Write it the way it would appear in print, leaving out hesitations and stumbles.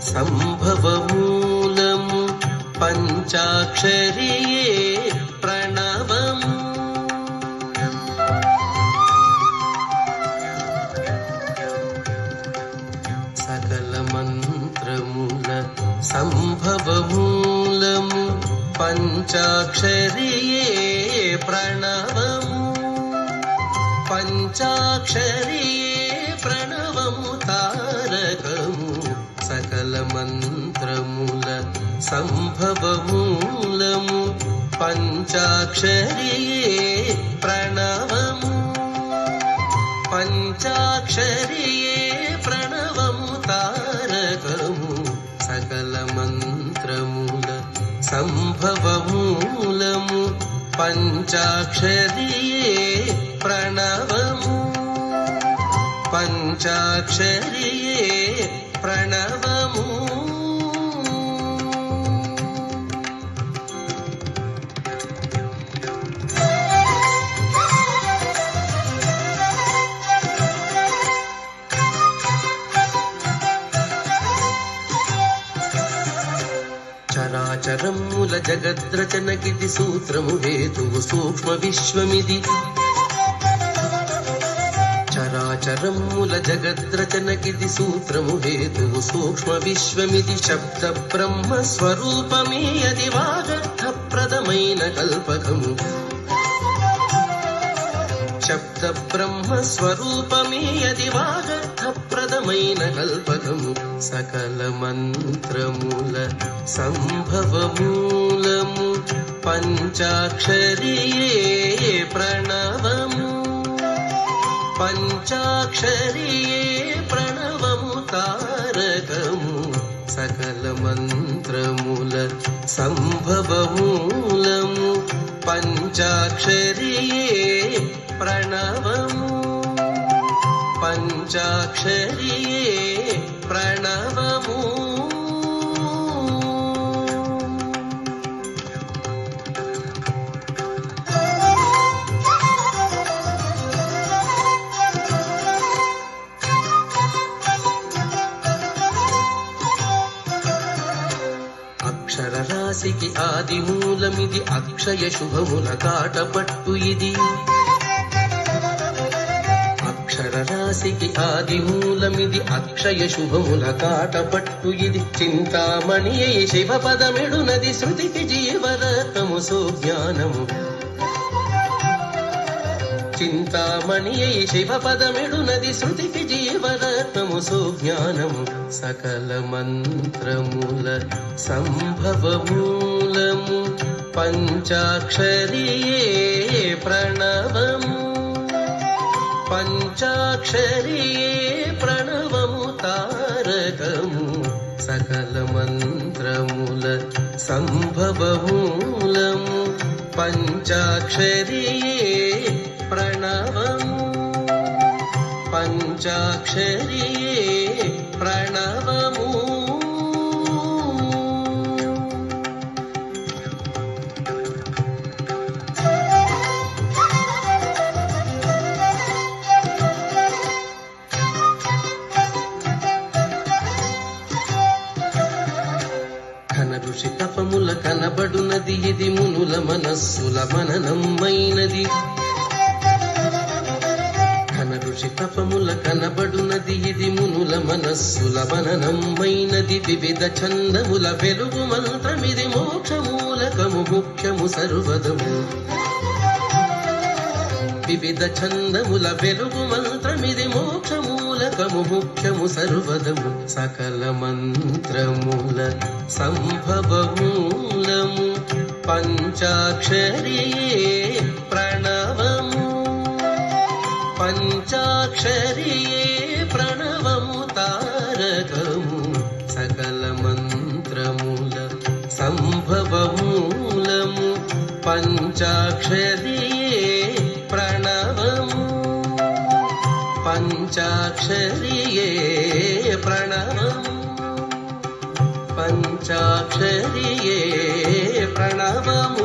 సంభవమూలము పంచాక్షరియే ప్రణవము. సకల మంత్రముల సంభవమూలము పంచాక్షరియే ప్రణవము. పంచాక్షరియే ప్రణవము తారకము. సకల మంత్రముల సంభవమూలము పంచాక్షరియే ప్రణవము. పంచాక్షరియే ప్రణవము తారకము. సకల మంత్రముల సంభవమూలము పంచాక్షరియే ప్రణవము. పంచాక్షరియే ప్రణవము. చరాచరముల జగద్రచనకిది సూత్రము హేతువు సూక్ష్మ విశ్వమిది. చరాచరముల జగద్రచనకిది సూత్రము హేతువు సూక్ష్మ విశ్వమిది. శబ్ద బ్రహ్మ స్వరూపమే అది వాగర్థప్రదమైన కల్పకము. శబ్ద బ్రహ్మ స్వరూపమే అది వాగర్థప్రదమైన కల్పకము. సకల మంత్రముల సంభవమూలము పంచాక్షరియే ప్రణవము. పంచాక్షరియే ప్రణవము తారకము. సకల మంత్రముల సంభవమూలము పంచాక్షరియే ప్రణవము. పంచాక్షరియే ప్రణవము. అక్షర రాశికి ఆది మూలమిది. అక్షయ శుభముల కాటపట్టు ఇది. అక్షర రాశికి ఆది మూలమిది. అక్షయ శుభముల కాటపట్టు ఇది. చింతామణి శివ పదమిడునది. శృతికి జీవరత్నము సుజ్ఞానము. చింతామణి శివ పదమిడునది. శృతికి జీవరత్నము సుజ్ఞానము. సకల మంత్రముల సంభవమూలము పంచాక్షరియే ప్రణవము. పంచాక్షరియే ప్రణవము తారకము. సకల మంత్రముల సంభవమూలము పంచాక్షరియే ప్రణవము. పంచాక్షరియే ప్రణవము. ఋషి తపముల కనబడునది. ఇది మునుల మనస్సుల మననమ్మైనది. ఋషి తపముల కనబడునది. ఇది మునుల మనస్సుల మననమ్మైనది. వివిధ ఛందముల వెలుగు మంత్రమిది. మోక్షమూలకము ముఖ్యము సర్వదము. వివిధ ఛందముల వెలుగు మంత్రమిది. మోక్షమూలకము ముఖ్యము సర్వదము. సకల మంత్రముల సంభవమూలము పంచాక్షరియే ప్రణవము. పంచాక్షరియే ప్రణవము తారకము. సకల మంత్రముల సంభవమూలము పంచాక్షరియే ప్రణవము. పంచాక్షరియే ప్రణవము. పంచాక్షరియే ప్రణవము.